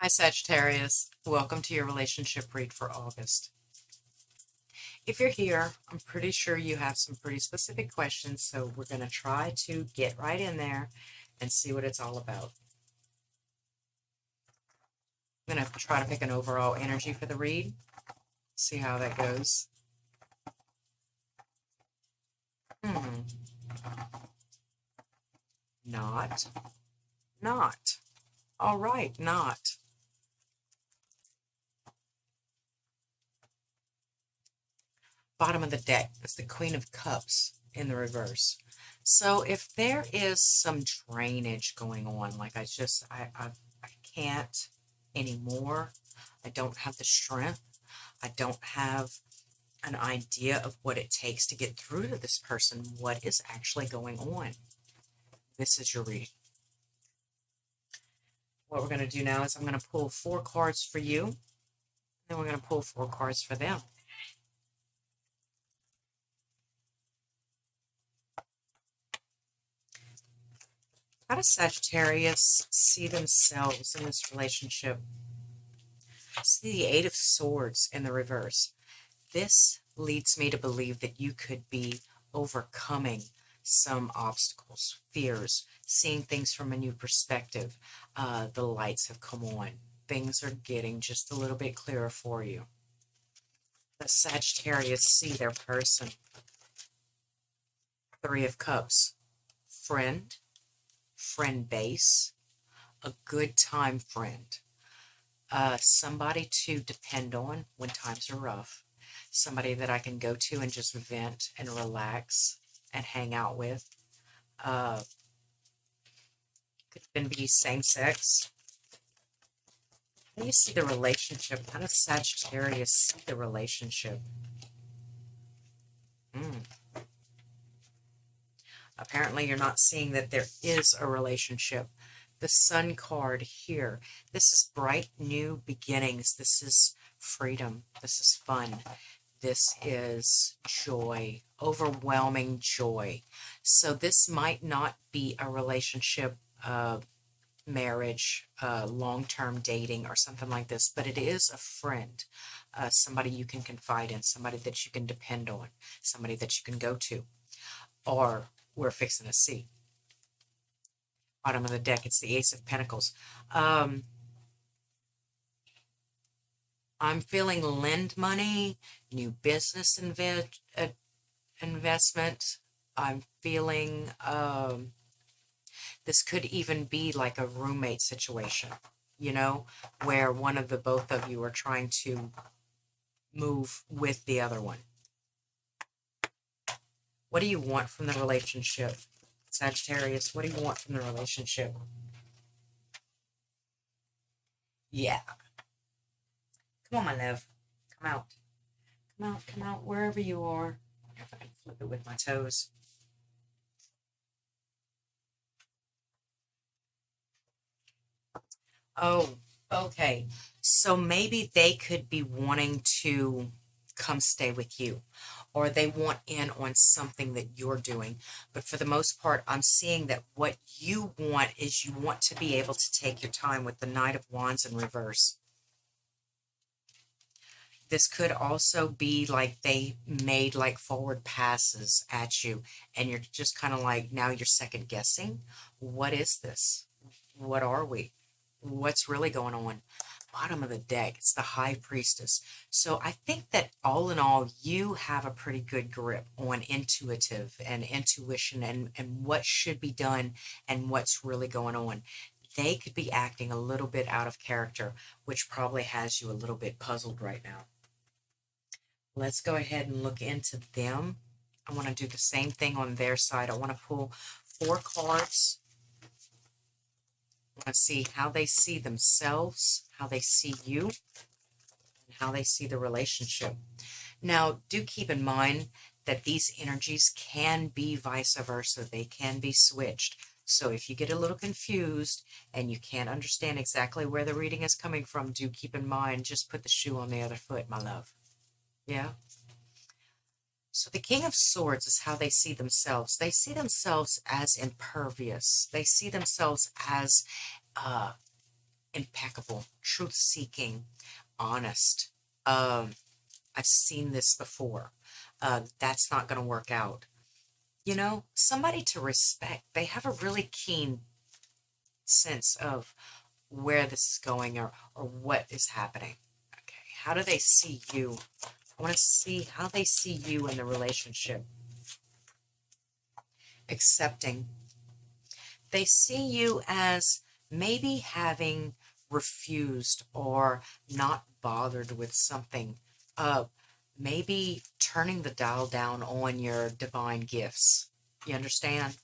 Hi, Sagittarius. Welcome to your relationship read for August. If you're here, I'm pretty sure you have some pretty specific questions, so we're going to try to get right in there and see what it's all about. I'm going to try to pick an overall energy for the read, see how that goes. Hmm. Not. Not. All right, not. Bottom of the deck is the Queen of Cups in the reverse. So if there is some drainage going on, like I can't anymore. I don't have the strength. I don't have an idea of what it takes to get through to this person. What is actually going on? This is your reading. What we're going to do now is I'm going to pull 4 cards for you. Then we're going to pull 4 cards for them. How does Sagittarius see themselves in this relationship? See the Eight of Swords in the reverse. This leads me to believe that you could be overcoming some obstacles, fears, seeing things from a new perspective. The lights have come on. Things are getting just a little bit clearer for you. The Sagittarius see their person. 3 of Cups. Friend, friend base, a good time friend. Somebody to depend on when times are rough. Somebody that I can go to and just vent and relax and hang out with. Could even be same sex. How do you see the relationship? How does Sagittarius see the relationship? Apparently you're not seeing that there is a relationship. The Sun card here. This is bright new beginnings. This is freedom. This is fun. This is joy, overwhelming joy. So this might not be a relationship, marriage, long-term dating or something like this, but it is a friend, somebody you can confide in, somebody that you can depend on, somebody that you can go to, or we're fixing to see. Bottom of the deck, it's the Ace of Pentacles. I'm feeling lend money, new business investment. I'm feeling this could even be like a roommate situation, you know, where both of you are trying to move with the other one. What do you want from the relationship? Sagittarius, what do you want from the relationship? Yeah. Come on, my love. Come out. Come out, wherever you are. If I can flip it with my toes. Oh, okay. So maybe they could be wanting to come stay with you, or they want in on something that you're doing. But for the most part, I'm seeing that what you want is you want to be able to take your time with the Knight of Wands in reverse. This could also be like they made like forward passes at you, and you're just kind of like, now you're second guessing. What is this? What are we? What's really going on? Bottom of the deck, it's the High Priestess. So I think that all in all, you have a pretty good grip on intuitive and intuition and what should be done and what's really going on. They could be acting a little bit out of character, which probably has you a little bit puzzled right now. Let's go ahead and look into them. I want to do the same thing on their side. I want to pull 4 cards. I want to see how they see themselves, how they see you, and how they see the relationship. Now, do keep in mind that these energies can be vice versa. They can be switched. So if you get a little confused and you can't understand exactly where the reading is coming from, do keep in mind, just put the shoe on the other foot, my love. Yeah? So the King of Swords is how they see themselves. They see themselves as impervious. They see themselves as impeccable, truth-seeking, honest. Um, I've seen this before. That's not going to work out. Somebody to respect. They have a really keen sense of where this is going or what is happening. Okay, how do they see you? I want to see how they see you in the relationship. Accepting. They see you as maybe having refused or not bothered with something. Uh, Maybe turning the dial down on your divine gifts. You understand?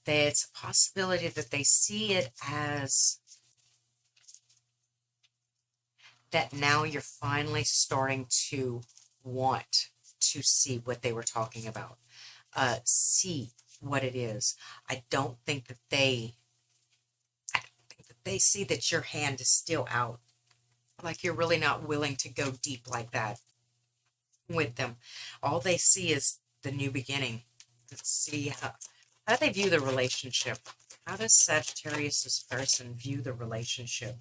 That it's a possibility that they see it as that now you're finally starting to want to see what they were talking about. See what it is. I don't think that they see that your hand is still out. Like you're really not willing to go deep like that with them. All they see is the new beginning. Let's see how do they view the relationship? How does Sagittarius' person view the relationship?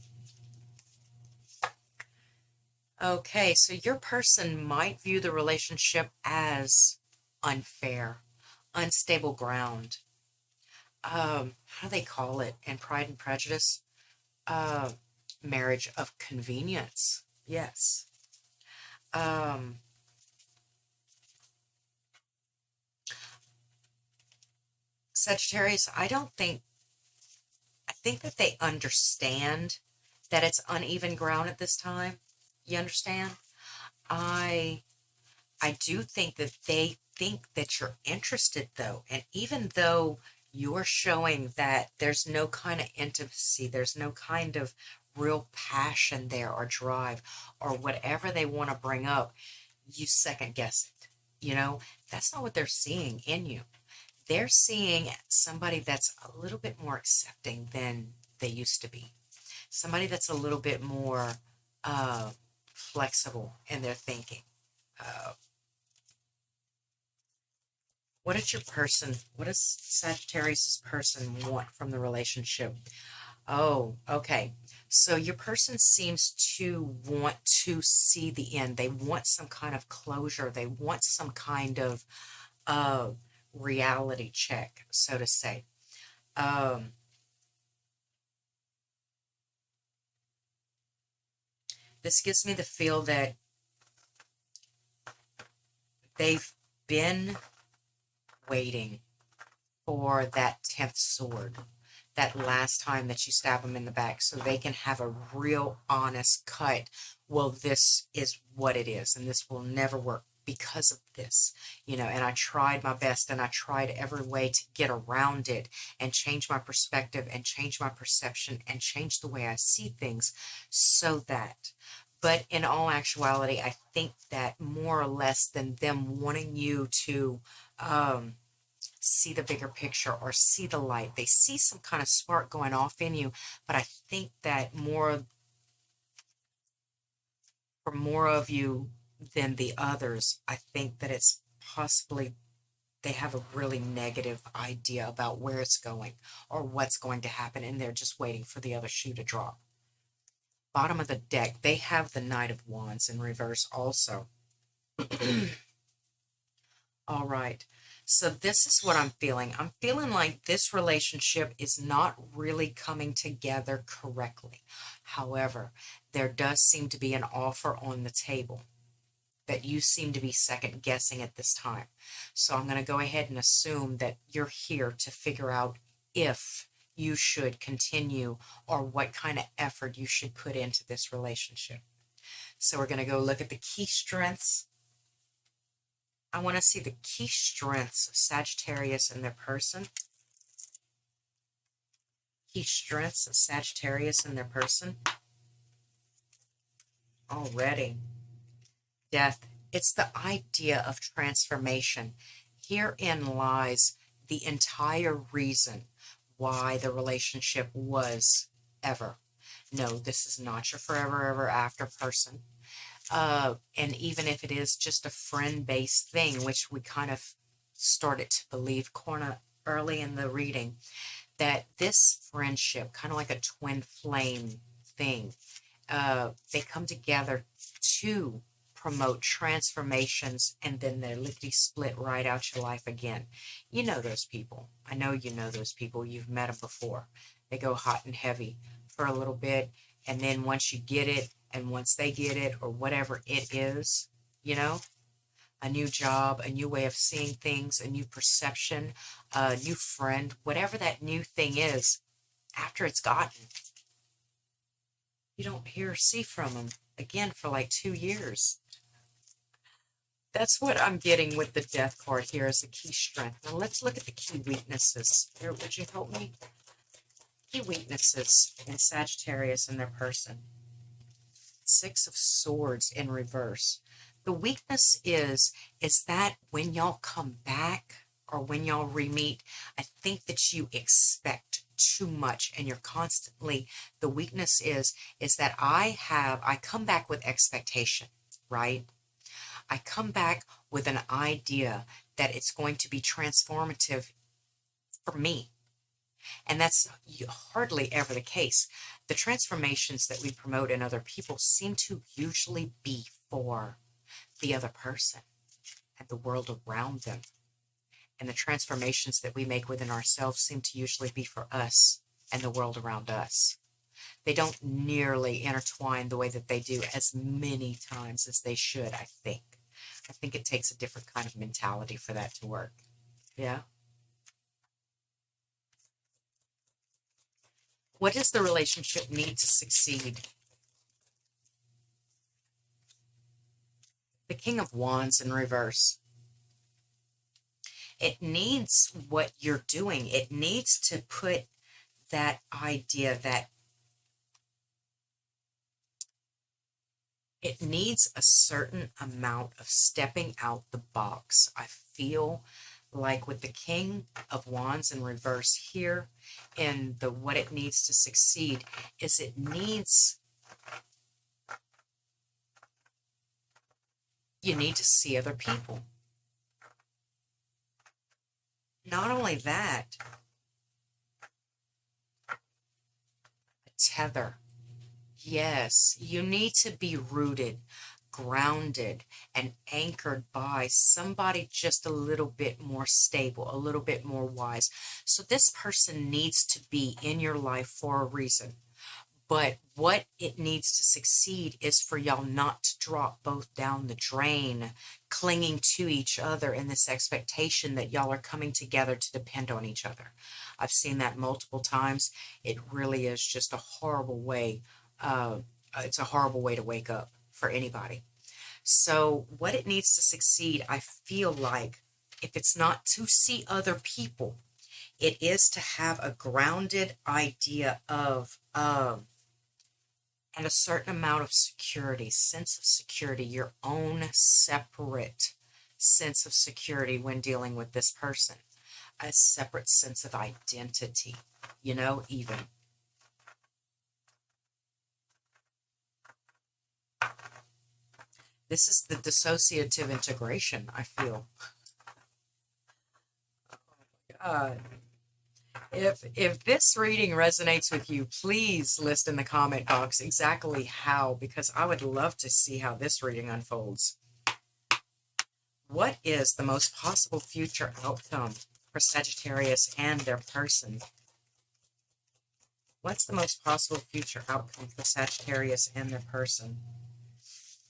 Okay, so your person might view the relationship as unfair, unstable ground. How do they call it in Pride and Prejudice? Uh, Marriage of convenience. Yes. Um, Sagittarius, I think that they understand that it's uneven ground at this time. You understand? I I do think that they think that you're interested though. And even though you're showing that there's no kind of intimacy, there's no kind of real passion there or drive or whatever they want to bring up, you second guess it. That's not what they're seeing in you. They're seeing somebody that's a little bit more accepting than they used to be. Somebody that's a little bit more uh, flexible in their thinking. Uh, what does Sagittarius' person want from the relationship? Oh, okay. So your person seems to want to see the end. They want some kind of closure. They want some kind of uh, reality check, so to say. Um, this gives me the feel that they've been waiting for that 10th sword, that last time that you stab them in the back, so they can have a real honest cut. Well, this is what it is, and this will never work because of this, and I tried my best and I tried every way to get around it and change my perspective and change my perception and change the way I see things so that. But in all actuality, I think that more or less than them wanting you to um, see the bigger picture or see the light. They see some kind of spark going off in you, but I think that for more of you than the others, I think that it's possibly they have a really negative idea about where it's going or what's going to happen, and they're just waiting for the other shoe to drop. Bottom of the deck, they have the Knight of Wands in reverse also. All right. So this is what I'm feeling. I'm feeling like this relationship is not really coming together correctly. However, there does seem to be an offer on the table that you seem to be second guessing at this time. So I'm going to go ahead and assume that you're here to figure out if you should continue or what kind of effort you should put into this relationship. So we're going to go look at the key strengths. I want to see the key strengths of Sagittarius and their person. Key strengths of Sagittarius and their person. Already. Death. It's the idea of transformation. Herein lies the entire reason why the relationship was ever. No, this is not your forever, ever after person. And even if it is just a friend-based thing, which we kind of started to believe early in the reading, that this friendship, kind of like a twin flame thing. They come together to promote transformations, and then they're lickety split right out your life again. You know those people. I know you know those people. You've met them before. They go hot and heavy for a little bit, and then once you get it, and once they get it, or whatever it is, you know, a new job, a new way of seeing things, a new perception, a new friend, whatever that new thing is, after it's gotten, you don't hear or see from them again for like 2 years. That's what I'm getting with the death card here as a key strength. Now let's look at the key weaknesses. Here, would you help me? Key weaknesses in Sagittarius and their person. Six of Swords in reverse. The weakness is that when y'all come back or when y'all re-meet, I think that you expect too much and you're constantly, the weakness is that I come back with expectation, right? I come back with an idea that it's going to be transformative for me. And that's hardly ever the case. The transformations that we promote in other people seem to usually be for the other person and the world around them. And the transformations that we make within ourselves seem to usually be for us and the world around us. They don't nearly intertwine the way that they do as many times as they should, I think. I think it takes a different kind of mentality for that to work. Yeah. What does the relationship need to succeed? The King of Wands in reverse. It needs what you're doing. It needs to put that idea that it needs a certain amount of stepping out the box. I feel like with the King of Wands in reverse here, and what it needs to succeed is it needs, you need to see other people. Not only that, a tether. Yes, you need to be rooted, grounded, and anchored by somebody just a little bit more stable, a little bit more wise. So this person needs to be in your life for a reason. But what it needs to succeed is for y'all not to drop both down the drain, clinging to each other in this expectation that y'all are coming together to depend on each other. I've seen that multiple times. It really is just a horrible way. It's a horrible way to wake up for anybody. So what it needs to succeed, I feel like, if it's not to see other people, it is to have a grounded idea of and a certain amount of security, sense of security, your own separate sense of security when dealing with this person, a separate sense of identity, even. This is the dissociative integration, I feel. Oh my God. If this reading resonates with you, please list in the comment box exactly how, because I would love to see how this reading unfolds. What is the most possible future outcome for Sagittarius and their person? What's the most possible future outcome for Sagittarius and their person?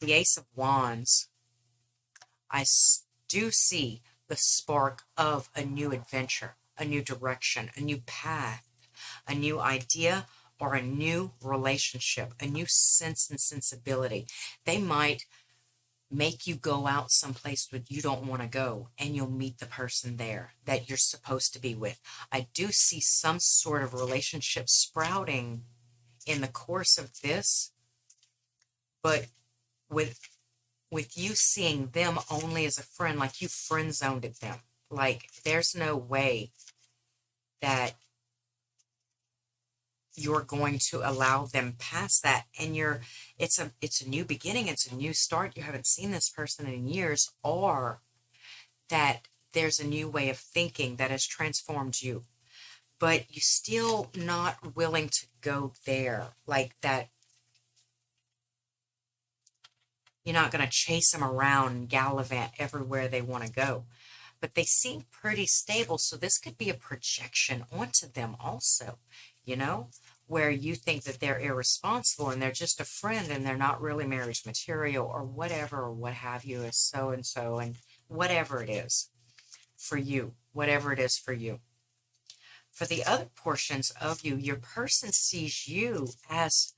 The Ace of Wands. I do see the spark of a new adventure, a new direction, a new path, a new idea, or a new relationship, a new sense and sensibility. They might make you go out someplace that you don't want to go, and you'll meet the person there that you're supposed to be with. I do see some sort of relationship sprouting in the course of this, but with you seeing them only as a friend, like you friend zoned them. Like there's no way that you're going to allow them past that. And it's a new beginning, it's a new start. You haven't seen this person in years, or that there's a new way of thinking that has transformed you. but you still not willing to go there like that. You're not going to chase them around and gallivant everywhere they want to go. But they seem pretty stable, so this could be a projection onto them also, you know, where you think that they're irresponsible and they're just a friend and they're not really marriage material or whatever or what have you, as so and so, and whatever it is for you, whatever it is for you. For the other portions of you, your person sees you as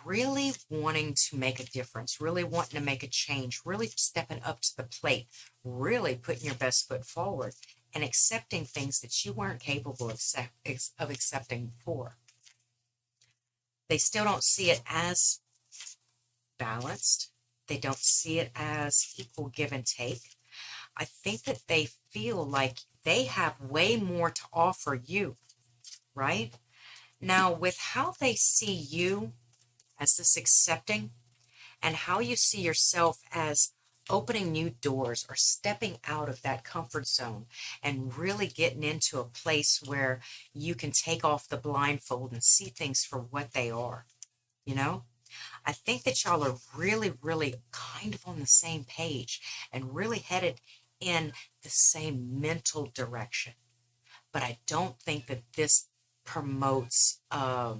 really wanting to make a difference, really wanting to make a change, really stepping up to the plate, really putting your best foot forward and accepting things that you weren't capable of accepting before. They still don't see it as balanced. They don't see it as equal give and take. I think that they feel like they have way more to offer you, right? Now, with how they see you as this accepting and how you see yourself as opening new doors or stepping out of that comfort zone and really getting into a place where you can take off the blindfold and see things for what they are, you know? I think that y'all are really, really kind of on the same page and really headed in the same mental direction. But I don't think that this promotes a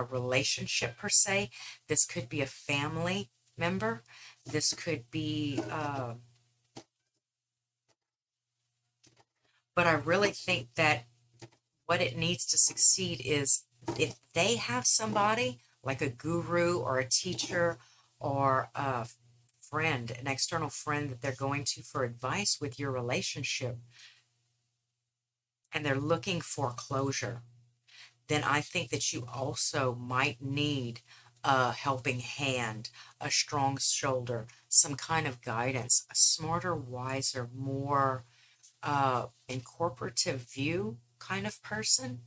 relationship per se. This could be a family member. This could be, but I really think that what it needs to succeed is if they have somebody like a guru or a teacher or a friend, an external friend that they're going to for advice with your relationship, and they're looking for closure, then I think that you also might need a helping hand, a strong shoulder, some kind of guidance, a smarter, wiser, more incorporative view kind of person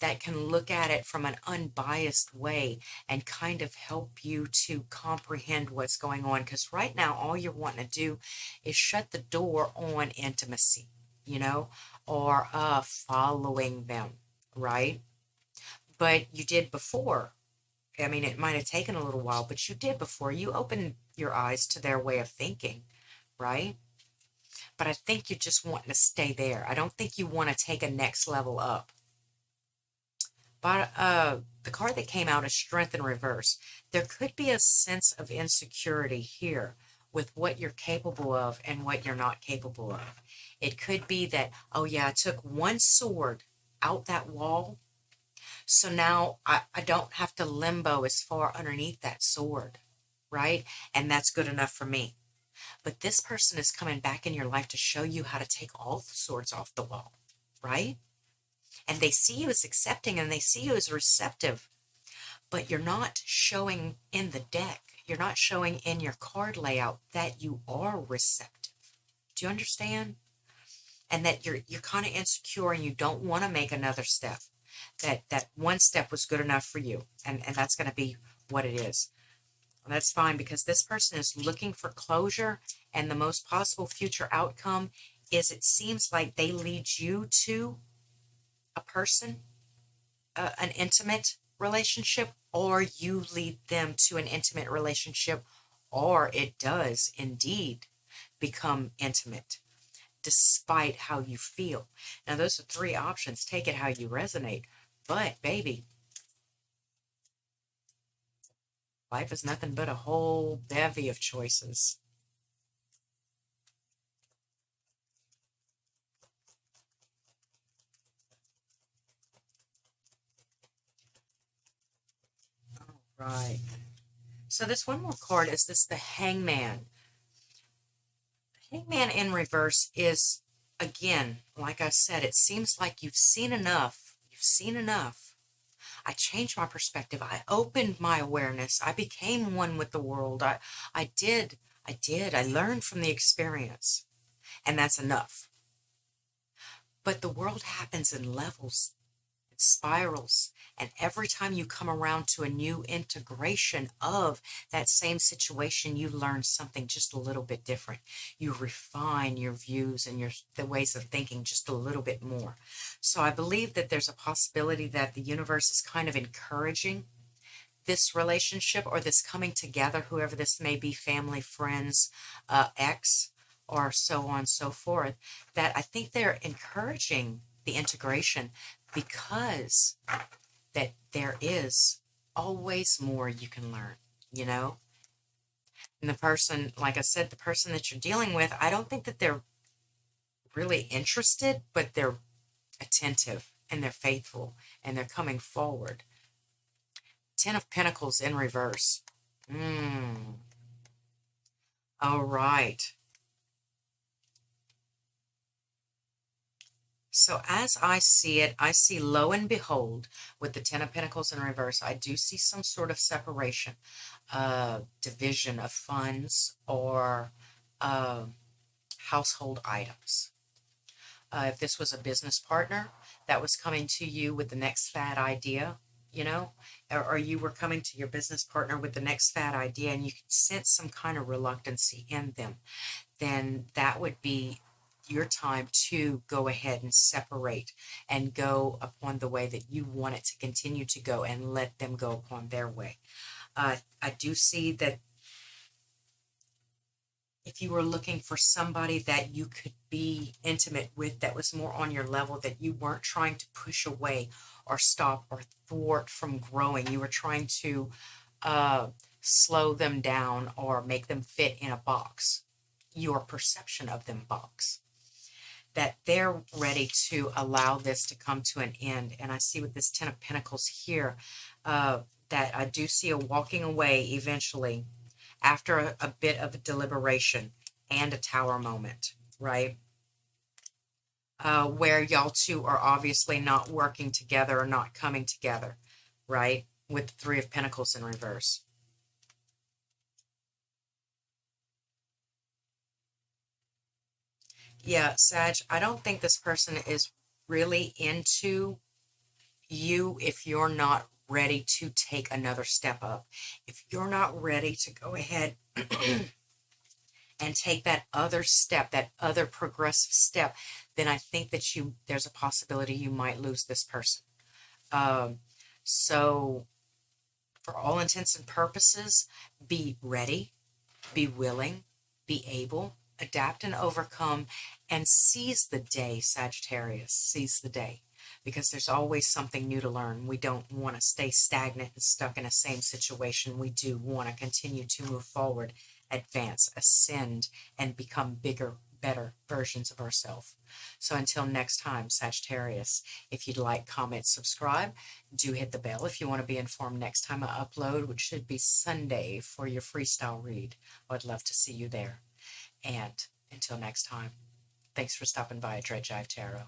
that can look at it from an unbiased way and kind of help you to comprehend what's going on. Because right now, all you're wanting to do is shut the door on intimacy, you know, or following them, right? But you did before. I mean, it might have taken a little while, but you did before. You opened your eyes to their way of thinking, right? But I think you're just wanting to stay there. I don't think you want to take a next level up. But the card that came out is Strength in Reverse. There could be a sense of insecurity here with what you're capable of and what you're not capable of. It could be that, oh yeah, I took one sword out that wall, so now I don't have to limbo as far underneath that sword, right? And that's good enough for me. But this person is coming back in your life to show you how to take all the swords off the wall, right? And they see you as accepting and they see you as receptive, but you're not showing in the deck. You're not showing in your card layout that you are receptive. Do you understand? And that you're kind of insecure and you don't want to make another step. That one step was good enough for you, and that's going to be what it is. Well, that's fine, because this person is looking for closure, and the most possible future outcome is it seems like they lead you to a person, an intimate relationship, or you lead them to an intimate relationship, or it does indeed become intimate despite how you feel. Now, those are three options. Take it how you resonate. But, baby, life is nothing but a whole bevy of choices. All right. So this one more card is this the Hangman. The Hangman in reverse is, again, like I said, it seems like you've seen enough. You've seen enough. I changed my perspective. I opened my awareness. I became one with the world. I did. I learned from the experience. And that's enough. But the world happens in levels. spirals. And every time you come around to a new integration of that same situation, you learn something just a little bit different. You refine your views and the ways of thinking just a little bit more. So I believe that there's a possibility that the universe is kind of encouraging this relationship or this coming together, whoever this may be, family, friends, ex, or so on and so forth, that I think they're encouraging the integration because that there is always more you can learn, you know? And the person, like I said, the person that you're dealing with, I don't think that they're really interested, but they're attentive and they're faithful and they're coming forward. Ten of Pentacles in reverse. All right. So as I see it, I see, lo and behold, with the Ten of Pentacles in reverse, I do see some sort of separation, division of funds or household items. If this was a business partner that was coming to you with the next fad idea, you know, or you were coming to your business partner with the next fad idea and you could sense some kind of reluctancy in them, then that would be your time to go ahead and separate and go upon the way that you want it to continue to go and let them go upon their way. I do see that if you were looking for somebody that you could be intimate with that was more on your level, that you weren't trying to push away or stop or thwart from growing, you were trying to slow them down or make them fit in a box, your perception of them box, that they're ready to allow this to come to an end. And I see with this Ten of Pentacles here, that I do see a walking away eventually after a bit of a deliberation and a Tower moment, right? Where y'all two are obviously not working together or not coming together, right? With the Three of Pentacles in reverse. Yeah, Sag, I don't think this person is really into you if you're not ready to take another step up. If you're not ready to go ahead and take that other step, that other progressive step, then I think that there's a possibility you might lose this person. Um, so for all intents and purposes, be ready, be willing, be able, adapt and overcome, and seize the day, Sagittarius. Seize the day. Because there's always something new to learn. We don't want to stay stagnant and stuck in a same situation. We do want to continue to move forward, advance, ascend, and become bigger, better versions of ourselves. So until next time, Sagittarius, if you'd like, comment, subscribe, do hit the bell if you want to be informed next time I upload, which should be Sunday for your freestyle read. I'd love to see you there. And until next time, thanks for stopping by at Jive Tarot.